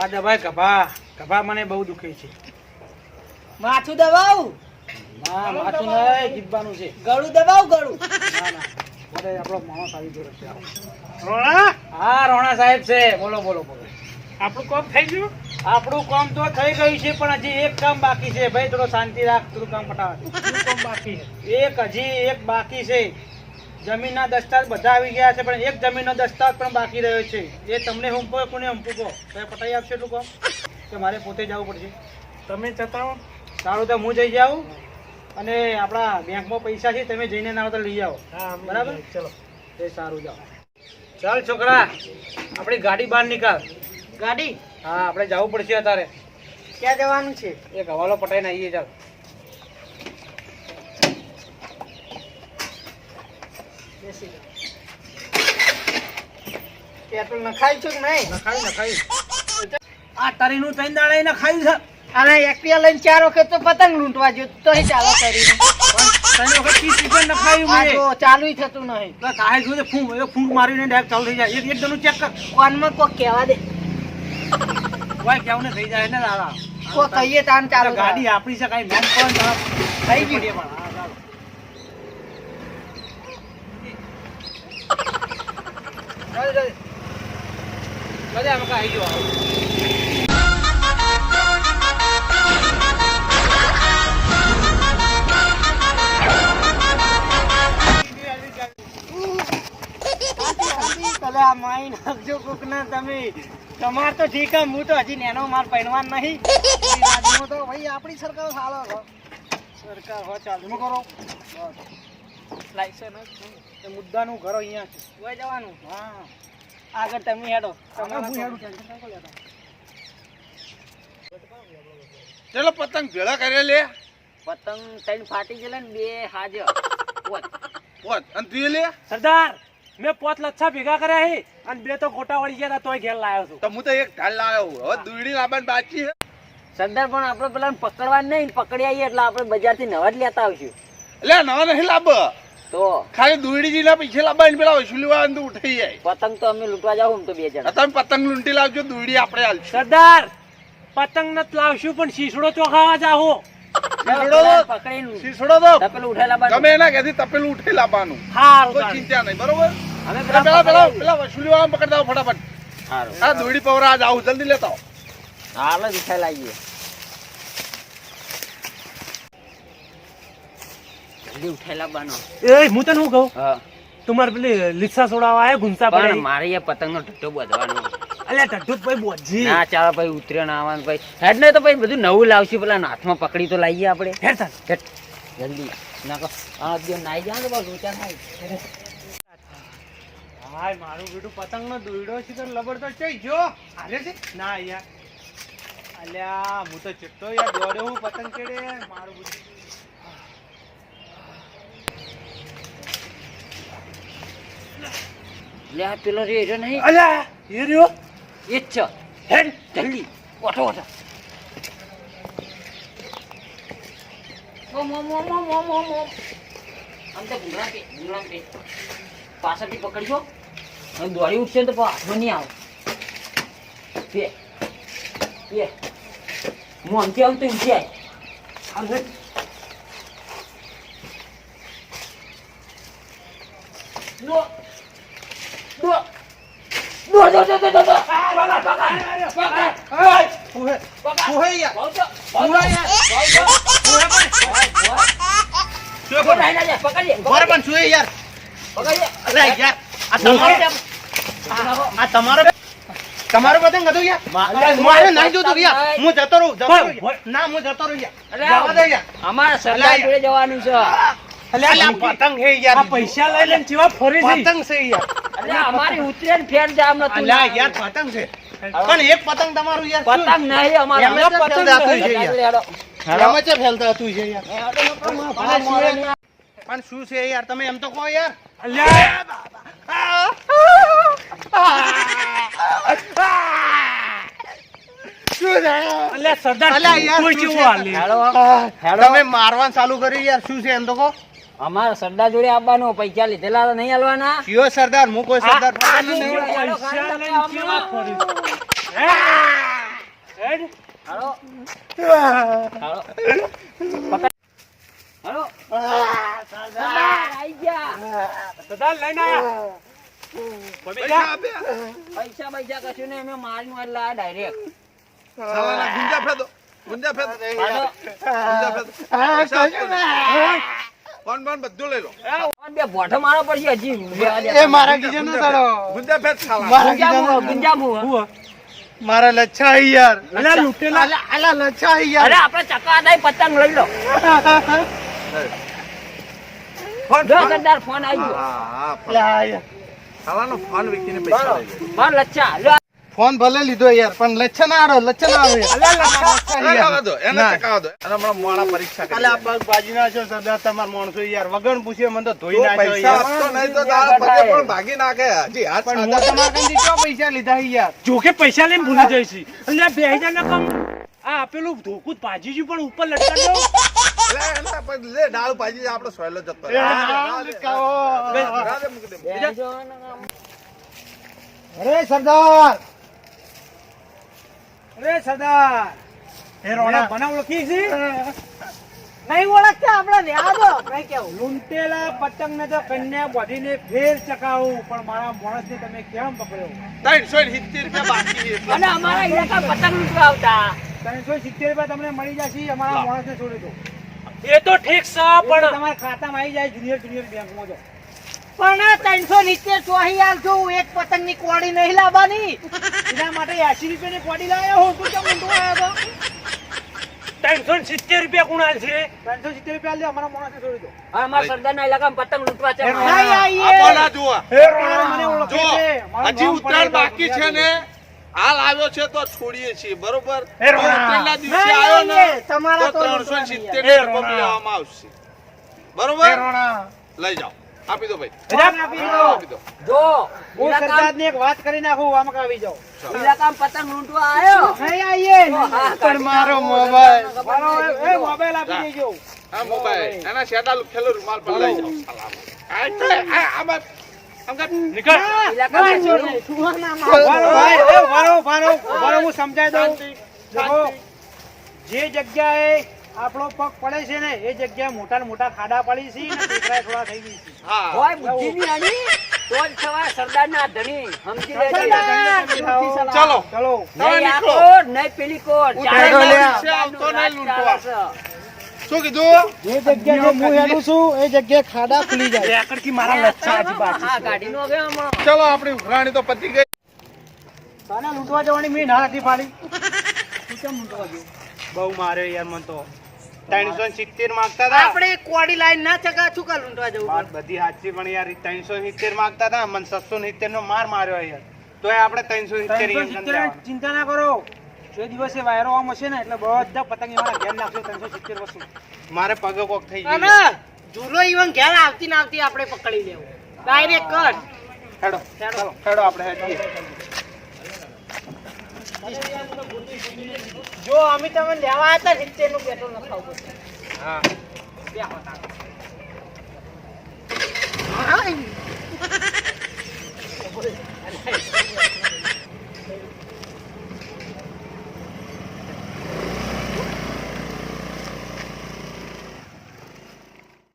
આ દબાઈ કભા કભા મને બહુ દુખે છે. માથું દબાવ. ના માથું નહીં, જીભવાનું છે. ગળું દબાવ ગળું. ના ના મને આપણો માણસ આવી ગયો છે. રોણા હા રોણા સાહેબ છે. બોલો બોલો બોલો. આપણું કોમ થઈ ગયું. આપણું કામ તો થઈ ગયું છે પણ હજી એક કામ બાકી છે. ભાઈ થોડો શાંતિ રાખ, થોડું કામ પટાવ. શું કોમ બાકી છે? હજી એક બાકી છે. જમીનના દસ્તાવેજ બધા આવી ગયા છે પણ એક જમીનનો દસ્તાવેજ પણ બાકી રહ્યો છે. એ તમને હંપો કોને હંપો કહો તો પટાઈ આપશે એટલું કામ કે મારે પોતે જવું પડશે? તમે જતા હો. સારું તો હું જઈ જાઉં અને આપણા બેંકમાં પૈસા છે તમે જઈને ના હોય તો લઈ આવો. હા બરાબર? ચલો. એ સારું જાઓ. ચાલ છોકરા આપણી ગાડી બહાર નીકાળ. ગાડી હા આપણે જવું પડશે અત્યારે. ક્યાં જવાનું છે? એક હવાલો પટાઈને આવીએ. ચાલ બેસી જાઓ. પેટ્રોલ નખાય છે કે નહીં? નખાયું. આ તરીનું ત્રણ દાડા નખાયું છે. અને એક્ટિવા લઈને 4 વખત તો પતંગ લૂંટવા ગયો તો ચાલો કરીને. પણ ત્રણ વખત 30 રૂપિયા નખાયું આ મેં. જો ચાલુય થતું નહીં. તો થાય શું છે? ફૂંક મારીને ડાયરેક્ટ ચાલુ થઈ જાય. એક દનું ચેક કર. કોનમાં કોક કહેવા દે. કોઈ કેવું ને થઈ જાય ને દાદા. કોક કહીએ તાન ચાલુ થાય. ગાડી આપણી છે કઈ મેન પણ થઈ ગયું. હા ચાલો. મજા આમાં આવી ગયો. કલા માઈ નાખજો કોકના તમે. તમાર તો ઠીક હે, હું તો હજી નેનો માર પહેરવાન નહીં. રાજમાં તો ભાઈ આપણી સરકાર સારો છે. સરકાર હો ચાલુ કરો. લાયસન્સ એ મુદ્દાનું ઘર અહીંયા છે. હોય જવાનું. હા આગળ તમે હેડો. હું હેડું ટેન્શન ના કરો. ચલો પતંગ ભેળા કરે લે. પતંગ ત્રણ ફાટી ગયેલા ને 2 હાજર. પોત અને તું લે. સરદાર મેં 5 લચ્છા ભેગા કર્યા છે અને 2 તો ખોટા વળી ગયા તોય ઘેર લાવ્યો છું. તો હું તો એક ઢાલ લાવ્યો. હવે દૂરડી લાવવાની બાકી છે. સરદાર પણ આપણે પેલા પકડવા નહીં, પકડી આવીએ એટલે આપણે બજારથી નવા જ લેતા આવશું. એટલે નવા નહીં લાવ. તો ખાલી દૂરડી ના પૈસા લાવવાની પેલા વસૂલી વાળા તો ઉઠાઈ જાય. પતંગ તો અમે લૂંટવા જાવ તો 2 જણા. તમે પતંગ લૂંટી લાવજો, દૂરડી આપણે હાલશું. સરદાર પતંગ નથી લાવશું પણ શીશડો ચોખાવા જાહો. પકડીને શીશડો તો તપેલું ઉઠાયેલા બાદ ગમે એના ઘેરથી તપેલું ઉઠાઈ લાવવાનું. હારું કોઈ ચિંતા નહીં. બરોબર? અમે પેલા વસૂલી વાળા પકડતા આવો ફટાફટ. હા દૂરડી પવર આજ આવું જલ્દી લેતા આવો. હાલ જ ઉઠાઈ લાવીએ. જલ્દી ઉઠાઈ લાવવાનો. એ હું તને શું કહું, હા તમારે પેલી લીસા સોડાવા આયા ગુંસા પણ પડે. મારે એ પતંગનો ઢટ્ટો બાંધવાનો. અલ્યા ટટ્ટુ ભાઈ બોજી. ના ચાલો ભાઈ ઉતર્યો ના આવવાનું ભાઈ. હેડ ને તો ભાઈ બધું નવું લાવશું. પેલા હાથમાં પકડી તો લાવીએ આપણે. હેડ ચાલ. હેડ જલ્દી નાખો. આ જે નાઈ જાય ને બસ ઊંચા થાય. હાય મારું બેટું પતંગનો દોયડો છે તો લબડ તો ચઈ ગયો. હાલે છે ના યાર. અલ્યા હું તો ચિટ્ટો યાર દોડ્યો હું પતંગ ચડે મારું બેટું. લે આ પેલો રે રહ્યો નહીં. અલ્યા એ રહ્યો. એ જ છે. હેડ જલ્દી ઓઠો ઓઠો. આમ તો ભૂંગળા પે પાછળથી પકડજો અને દોડી ઉઠશે ને તો હાથમાં નહીં આવે. હું આમથી આવું તો ઊંચી આવે. તમારો પતંગ હતો યાર. મારે નહીં જોતું યાર. હું જતો રહું. ના હું જતો રહું યાર. જવા દે યાર. અમારા સરદાર જોડે જવાનું છે. અલ્યા પતંગ હે યાર. આ પૈસા લઈ લઈને ચેવા ફરી છે. પતંગ છે યાર. અલ્યા અમારી ઉતરે ને ફેર જામ નતું. અલ્યા યાર પતંગ છે. પણ એક પતંગ તમારું યાર. પતંગ નહીં અમારા. એમ જ પતંગ હતું છે યાર. હેડો. એમાં છે ફેલતા હતું છે યાર. હેડો. પણ શું છે યાર તમે એમ તો કહો યાર. અલ્યા શું છે અલ્યા સરદાર અલ્યા યાર, કોઈ શું ચેવું છે? હાલે. હેડો. તમે મારવાનું ચાલુ કર્યું યાર. શું છે એમ તો કહો. અમારા સરદાર જોડે આવવાનું. પૈસા લીધેલા તો નહીં હાલવાના. કયો સરદાર? હું કોઈ સરદાર આ નહીં. શું? પૈસા લઈને ચેવા ફરી છે. હેડ. હાલો હાલો હાલો સરદાર આઈ ગયા. સરદાર લઈને આયા. પૈસા આપ્યા પૈસા પૈસા કશું ને અમે મારી મારી લાયા ડાયરેક્ટ. સાલાના ગુંજા ફેદો હાલો પૈસા આપ્યા. કોણ બધું લઈ લો બે બોઠો મારો પડશે હજી. એ મારા ગીજે નો ચડો. ગુંજા ફેદ સાલા મારા ગુંજામું, ગુંજામું. મારા લચ્છા યાર. અલા લૂંટેલા. આલા લચ્છા અરે યાર. આપણે ચકા દઈ પતંગ લઈ લો. ફોન જો સરદાર ફોન આવી ગયો. હા લા યાર. સાલાનો ફોન વેચીને પૈસા લઈ લે માર લચ્છા લો. ફોન ભલે લીધો યાર પણ લચ્છા ના આડો લચ્છા ના આવે. ચકાવા દો એને ના. ચકાવા દો એને હમણાં મોડા પરીક્ષા કરી અલા પગ બાજી ના છો સરદાર તમાર માણસો યાર વગર પૂછે મને તો ધોઈ નાખ્યો પૈસા યાર. આપતો નહીં તો તારા પગે પણ ભાગી નાખે હજી હાથ પણ હું સાજા તમારા કંઈ ક્યાં પૈસા લીધા છે યાર. જોકે પૈસા લઈને ભૂલી જાય છે. એટલે 2000 ના કામ આ આપેલું ધોકું ભાજી જ્યું પણ ઉપર લટકાવી દો. લે એના પર લે ડાળ ભાજી આપણો સોયલો જતો રહે. રાધે મૂકી દે. બેજો ને આમ. અરે સરદાર. અરે સરદાર એ રોણા બના ઓળખી છે. નહીં ઓળખતા આપણે ન્યા દો કઈ કેવું લૂંટેલા પતંગ ને તો કન્યા બોધીને ફેર ચકાવું પણ મારા માણસ ને તમે કેમ પકડ્યો? 370 રૂપિયા બાકી છે એટલે. અને અમારા ઇલાકા પતંગ લૂંટવા આવતા. 370 રૂપિયા તમને મળી જશે. અમારા માણસ ને છોડી દો. એ તો ઠીક છે પણ તમારા ખાતામાં આવી જાય જુનિયર બેંકમાં જો. પણ 390 ચોહી આલજો એક પતંગ ની કોડી નહીં લાવવાની એના માટે 80 રૂપિયાની કોડી લાવ્યો હું. તું કેમ ઊંધો આવ્યો તો? 370 રૂપિયા કુણાલ છે 370 રૂપિયા લે અમારા માણસ ને છોડી દો. હા, અમારા સરદારના ઇલાકામાં પતંગ લૂંટવા છે. નહીં આ આઈએ બોલા જુઓ. મને ઓળખે જો છે. મારું હજી નામ ઉત્તરાયણ પડે બાકી છે ને હાલ આવ્યો છે તો છોડીએ છીએ બરોબર એ રોણા. ઉત્તરાયણના દિવસે નહીં આવ્યો ને આઈએ. તમારા તો તો 370 એ રૂપિયા રોણા. લેવામાં આવશે એ બરોબર રોણા. લઈ જાઓ આપી દો ભાઈ ફોન આપી દો. આપી દો જો હું સરદારને એક વાત કરી નાખું આમાં આવી જાઓ. ઇલાકામાં પતંગ લૂંટવા આવ્યો. નહીં આઈએ. હા, પણ મારો મોબાઈલ. મારો એ મોબાઈલ આપી દેજો. આ મોબાઈલ એના શેડા ખેલો રૂમાલ પર લઈ જાઓ આ તો આમાં આમ કર ઇલાકામાં છોડી. વારો ભાઈ, એ વારો હું સમજાઈ દઉં. દેખો, જે જગ્યાએ આપણો પગ પડે છે ને એ જગ્યાએ મોટા ને મોટા ખાડા પડી છે ને ટેકરા થોડા થઈ ગઈ છે. હા હોય બુદ્ધિની આની, તો જ થવાય સરદારના ધણી. સમજી લેજો. ચલો ચલો નહીં આ કોટ, નહીં પેલી કોટ. ઉતારો લે. આવતો નહીં લૂંટવા. શું કીધું જે જગ્યાએ હું હેડું છું એ જગ્યાએ ખાડા ખુલી જાય. મારા લચ્છા હજી બાકી હા, ગાડીનો હવે હમણાં. ચલો આપણી ઉઘરાણી તો પતી ગઈ તને લૂંટવા જવાની મેં ના હતી પાડી. બહુ માર્યો યાર મને તો 370 માંગતા હતા. આપણે કોડી લાઈન ના ચકા છું કા લૂંટવા જવું વાત બધી સાચી પણ યાર 370 માંગતા હતા મને 770 નો માર માર્યો યાર તોય આપણે 370 એમ 370 ચિંતા ના કરો. જે દિવસે વાયરો આમ હશે ને એટલે બધા પતંગ મારા ઘેર નાખશે 370 વસ્તુ. મારે પગ કોક થઈ ગયું અને ઝૂલો ઈવન ઘેર આવતી ના આવતી આપણે પકડી લેવું ડાયરેક્ટ કર હેડો હેડો આપણે હેડીએ. જો અમે તમે લેવા હતા 70 નું પેટ્રોલ નખાવું પડશે. હા હા